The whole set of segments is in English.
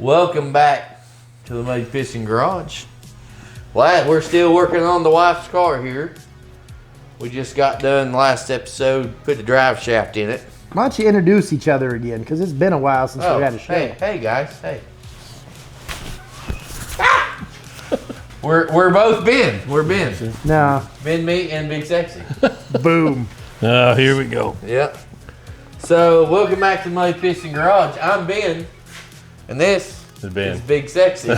Welcome back to the Muddy Fishing Garage. Well, we're still working on the wife's car here. We just got done last episode, put the drive shaft in it. Why don't you introduce each other again? Because it's been a while since we had a show. Hey guys, hey. We're both Ben. We're Ben. No. Ben, me, and Big Sexy. Boom. Oh, here we go. Yep. So, welcome back to the Muddy Fishing Garage. I'm Ben, and this It's Ben. is Big Sexy.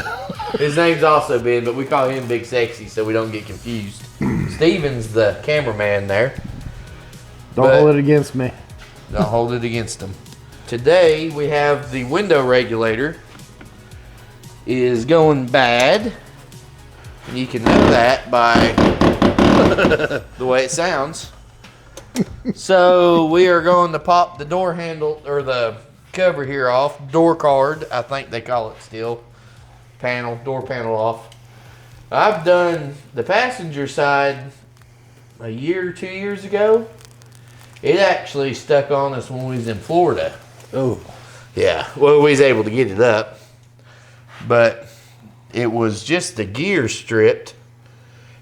His name's also Ben, but we call him Big Sexy so we don't get confused. Steven's the cameraman there. Don't hold it against me. Don't hold it against him. Today, we have the window regulator is going bad. You can know that by the way it sounds. So we are going to pop the door handle or the cover here off. Door card, I think they call it still. Door panel off. I've done the passenger side a year or 2 years ago. It actually stuck on us when we was in Florida. Oh. Yeah, well, we was able to get it up. But it was just the gear stripped.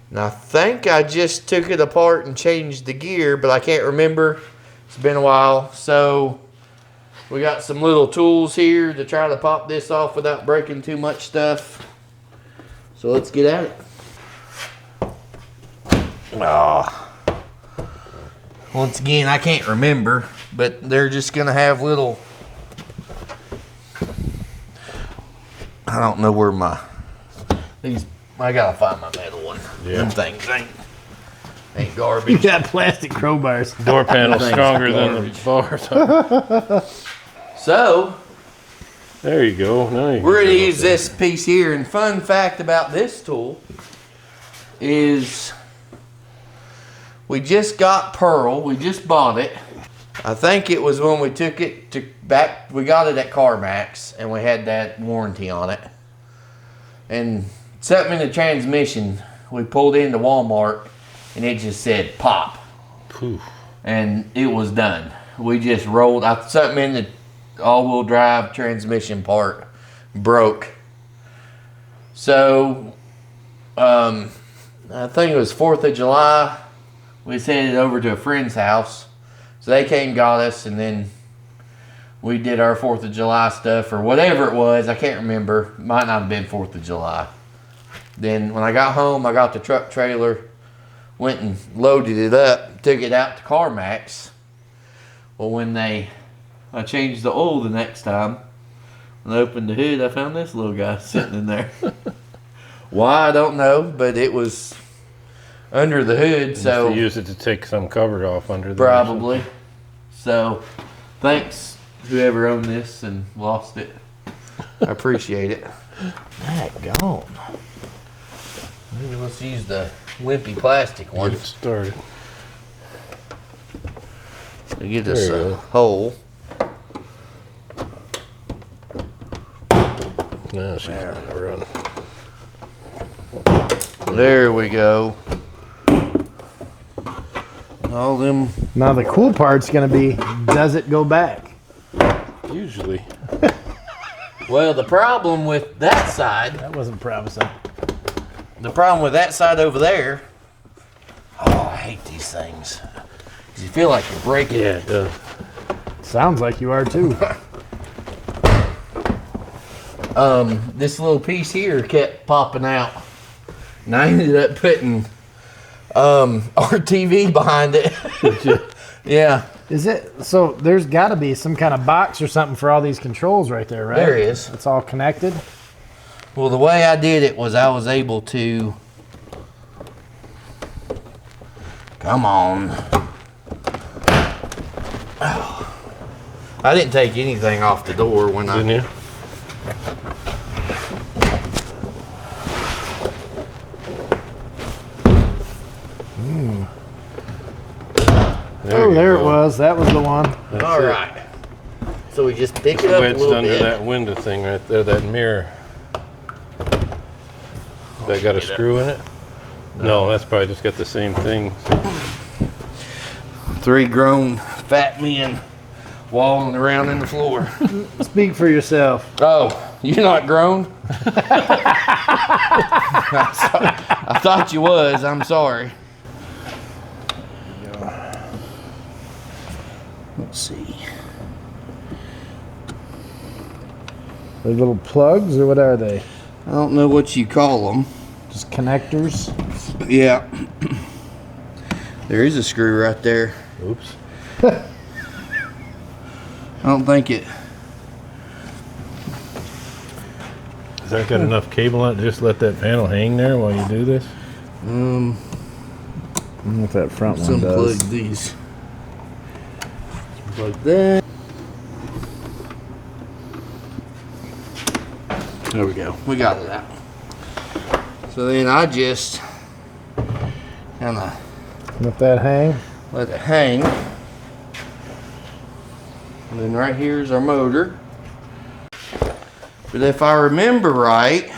And I think I just took it apart and changed the gear, but I can't remember. It's been a while. So we got some little tools here to try to pop this off without breaking too much stuff. So let's get at it. Once again, I can't remember, but they're just going to have little... I don't know where I gotta find my metal one. Yeah. Them things ain't garbage. You got plastic crowbars. Door panel Thing's stronger than garbage. the bars. So There you go. Now you we're can gonna go use up there. this piece here. And fun fact about this tool is we just got Pearl. We just bought it. I think it was when we took it to back. We got it at CarMax, and we had that warranty on it. And something in the transmission, we pulled into Walmart, and it just said pop. Poof. And it was done. We just rolled. Something in the all-wheel drive transmission part broke. So, I think it was 4th of July. We was headed over to a friend's house. So they came, got us, and then we did our 4th of July stuff or whatever it was. I can't remember. Might not have been 4th of July. Then when I got home, I got the truck trailer, went and loaded it up, took it out to CarMax. Well, when I changed the oil the next time, and I opened the hood, I found this little guy sitting in there. Why, I don't know, but it was under the hood, so You use it to take some cover off under there. probably. So, thanks whoever owned this and lost it. I appreciate it. That gone. Maybe let's use the wimpy plastic one Get it started. to get There us you a go. hole. Now she's gonna run. There we go. All them. Now the cool part's going to be, does it go back? Usually. Well, the problem with that side, That wasn't promising. the problem with that side over there. Oh, I hate these things. 'Cause you feel like you're breaking Yeah, it does. Sounds like you are too. This little piece here kept popping out, and I ended up putting our TV behind it. Yeah, Is it, so there's got to be some kind of box or something for all these controls right there, right? there is. It's all connected. Well, the way I did it was I was able to. Come on. I didn't take anything off the door when Didn't I. you? There it was. That was the one. That's All it. right. So we just pick it up a Wedged little under bit. that window thing right there, that mirror. That got a screw in it? No, that's probably just got the same thing. 3 grown fat men walling around in the floor. Speak for yourself. Oh, You're not grown? I thought you was. I'm sorry. Let's see. They're little plugs, or what are they? I don't know what you call them. Just connectors? Yeah. There is a screw right there. Oops. I don't think it. Has that got enough cable on it to just let that panel hang there while you do this? I don't know if that front one Unplug does. these. Plug that. There we go. We got it out. So then I just kind of Let that hang. let it hang. And then right here is our motor. But if I remember right,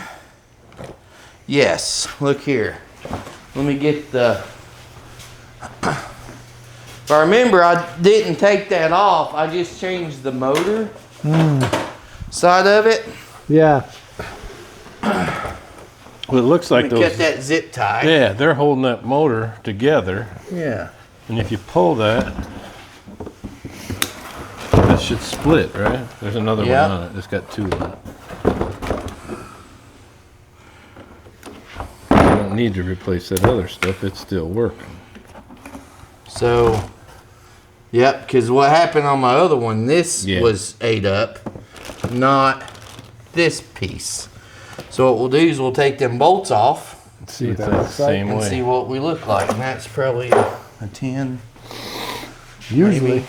yes, look here. Let me get the, if I remember, I didn't take that off. I just changed the motor side of it. Yeah. Well, it looks like Let me cut those. that zip tie. Yeah, they're holding that motor together, Yeah. and if you pull that, that should split, right? There's another Yeah. one on it. It's got two on it. You don't need to replace that other stuff. It's still working. So, yep, because what happened on my other one, this Yeah. was ate up, not this piece. So what we'll do is we'll take them bolts off See if that that's looks the like, same and see way. what we look like. And that's probably a 10. Usually. Maybe.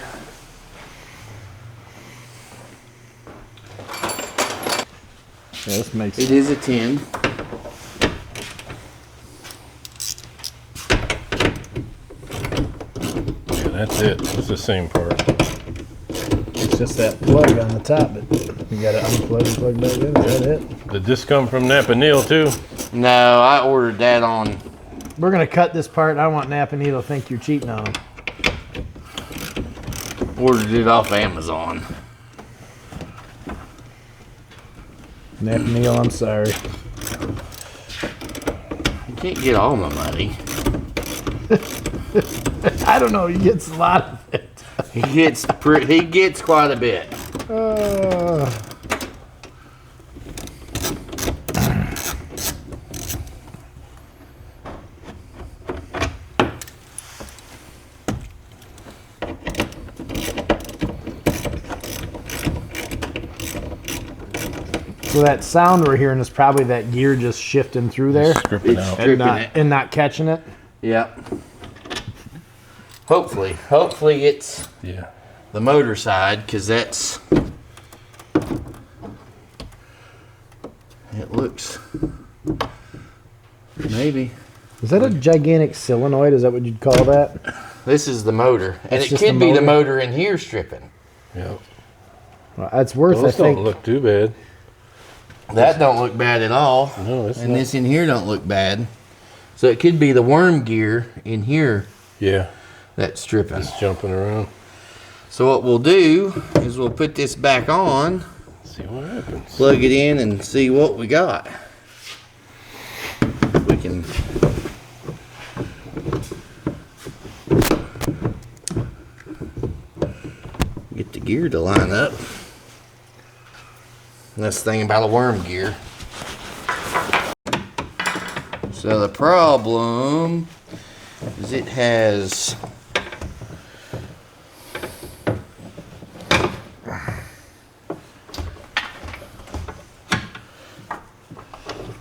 Yeah, this makes It is a 10. Yeah, that's it. It's the same part. It's just that plug on the top. But you got to unplug and plug back in. Is that it? Did this come from Napa Neil too? No, I ordered that on. We're going to cut this part. I want Napa Needle to think you're cheating on them. Ordered it off Amazon. Napa Needle, I'm sorry. You can't get all my money. I don't know. He gets a lot of it. He gets quite a bit. So that sound we're hearing is probably that gear just shifting through there Stripping It's out. stripping and it. not catching it. Yep. Hopefully it's Yeah. the motor side, because that's, it looks, maybe. Is that a gigantic solenoid? Is that what you'd call that? This is the motor, and That's it just could the be the motor? motor in here stripping. Yeah. Well, that's worth, Those I think. don't look too bad. That don't look bad at all. No, it's And not. this in here don't look bad. So it could be the worm gear in here Yeah. that's stripping. It's jumping around. So what we'll do is we'll put this back on, See what happens. plug it in, and see what we got. We can. Get the gear to line up. And that's the thing about a worm gear. So the problem is it has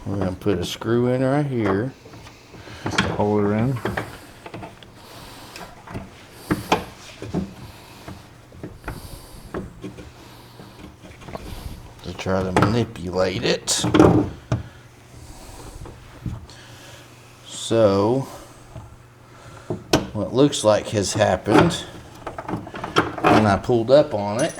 we're gonna put a screw in right here. Just to hold her in. To try to manipulate it. So, what looks like has happened when I pulled up on it.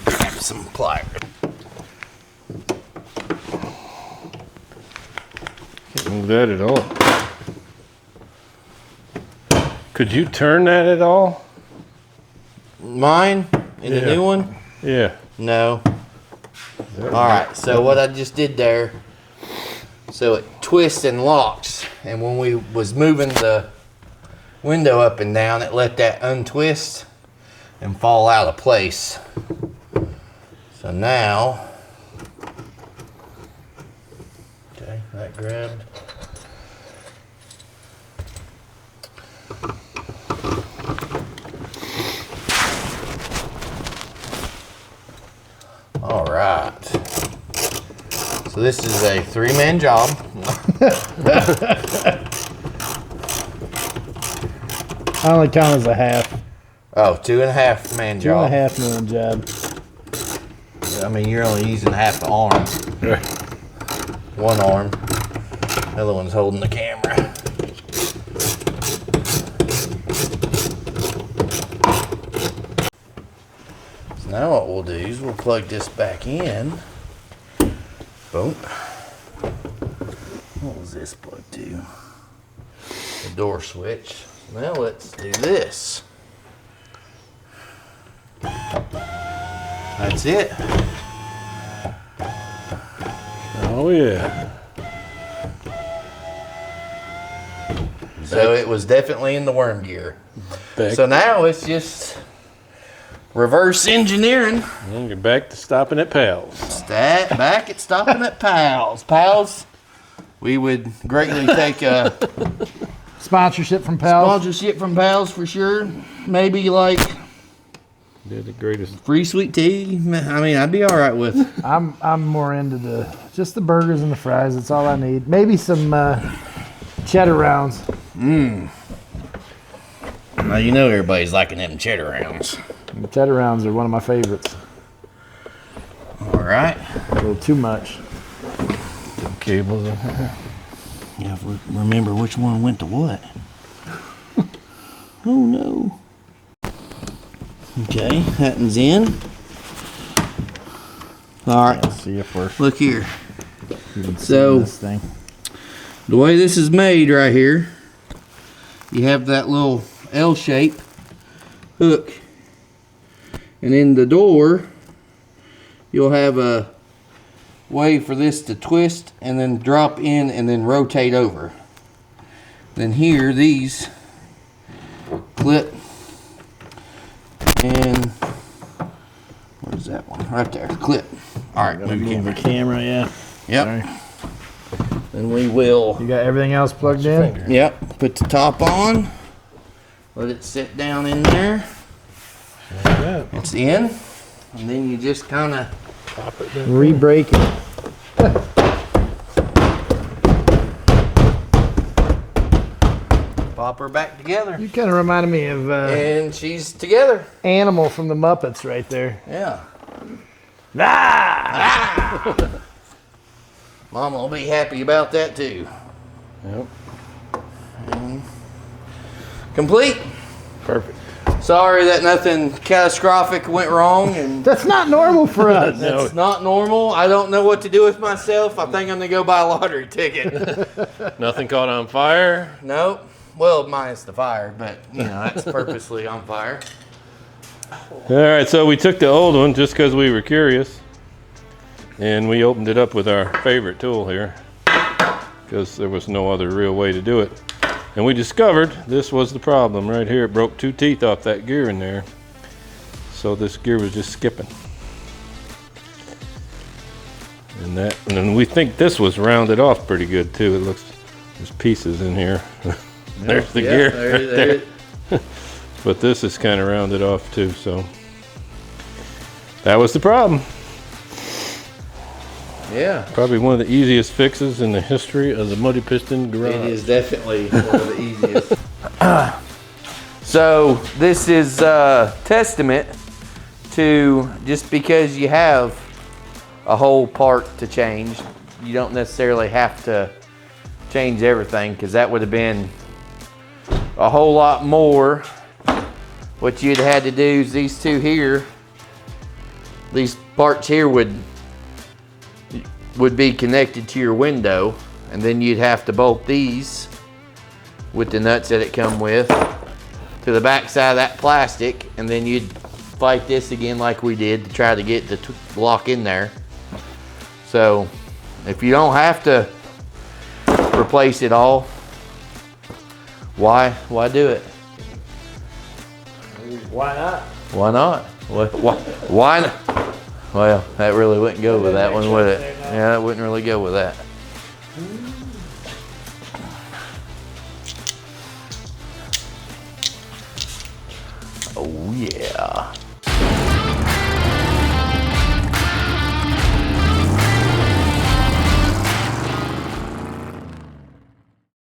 Grab some pliers. Can't move that at all. Could you turn that at all? Mine in the Yeah. new one? Yeah. No. All right. So what I just did there, so it twists and locks, and when we was moving the window up and down, it let that untwist and fall out of place. So now, okay, that grabbed. All right. So this is a 3-man job. I only count as a half. Oh, 2.5 man job. 2.5 man job. I mean, you're only using half the arm. One arm. The other one's holding the camera. So now what we'll do is we'll plug this back in. Boom. What was this plugged to? The door switch. Now let's do this. That's it. Oh yeah. So it was definitely in the worm gear. Back, So now it's just reverse engineering. and you're back to stopping at Pals. Back at stopping at Pals. Pals, we would greatly take a Sponsorship from Pals. sponsorship from Pals for sure. Maybe like They're the greatest. free sweet tea. I mean, I'd be all right with. I'm more into just the burgers and the fries. That's all I need. Maybe some cheddar rounds. Now you know everybody's liking them cheddar rounds. The cheddar rounds are one of my favorites. All right. A little too much. Cables. Yeah, remember which one went to what? Oh no. Okay, that one's in. All right, Let's see if we're look here. even So- seeing this thing. The way this is made right here, you have that little L-shape hook. And in the door, you'll have a way for this to twist and then drop in and then rotate over. Then here, these clip and where's that one? Right there, clip. All right, move your camera. Camera, yeah. Yep. Sorry. Then we will. You got everything else plugged in? Yep, put the top on. Let it sit down in there. Yeah. It's in. And then you just kind of Pop it down. Re-brake it. pop her back together. You kind of reminded me of And she's together. Animal from the Muppets right there. Yeah. Ah! Mama will be happy about that too. Yep. Complete. Perfect. Sorry that nothing catastrophic went wrong, and That's not normal for us. that's not normal. I don't know what to do with myself. I think I'm gonna go buy a lottery ticket. Nothing caught on fire. Nope. Well, minus the fire, but you know that's purposely on fire. All right, so we took the old one just because we were curious, and we opened it up with our favorite tool here because there was no other real way to do it. And we discovered this was the problem right here. It broke 2 teeth off that gear in there. So this gear was just skipping. And then we think this was rounded off pretty good too. It looks, there's pieces in here. There's the gear. There. But this is kind of rounded off too, so that was the problem. Yeah. Probably one of the easiest fixes in the history of the Muddy Piston garage. It is definitely one of the easiest. So this is testament to just because you have a whole part to change, you don't necessarily have to change everything, because that would have been a whole lot more. What you'd had to do is these two here, these parts here would be connected to your window, and then you'd have to bolt these with the nuts that it come with, to the back side of that plastic, and then you'd fight this again like we did to try to get the lock in there. So if you don't have to replace it all, why do it? Why not? Why not? Why not? Well, that really wouldn't go with that one, would it? Yeah, that wouldn't really go with that. Oh yeah.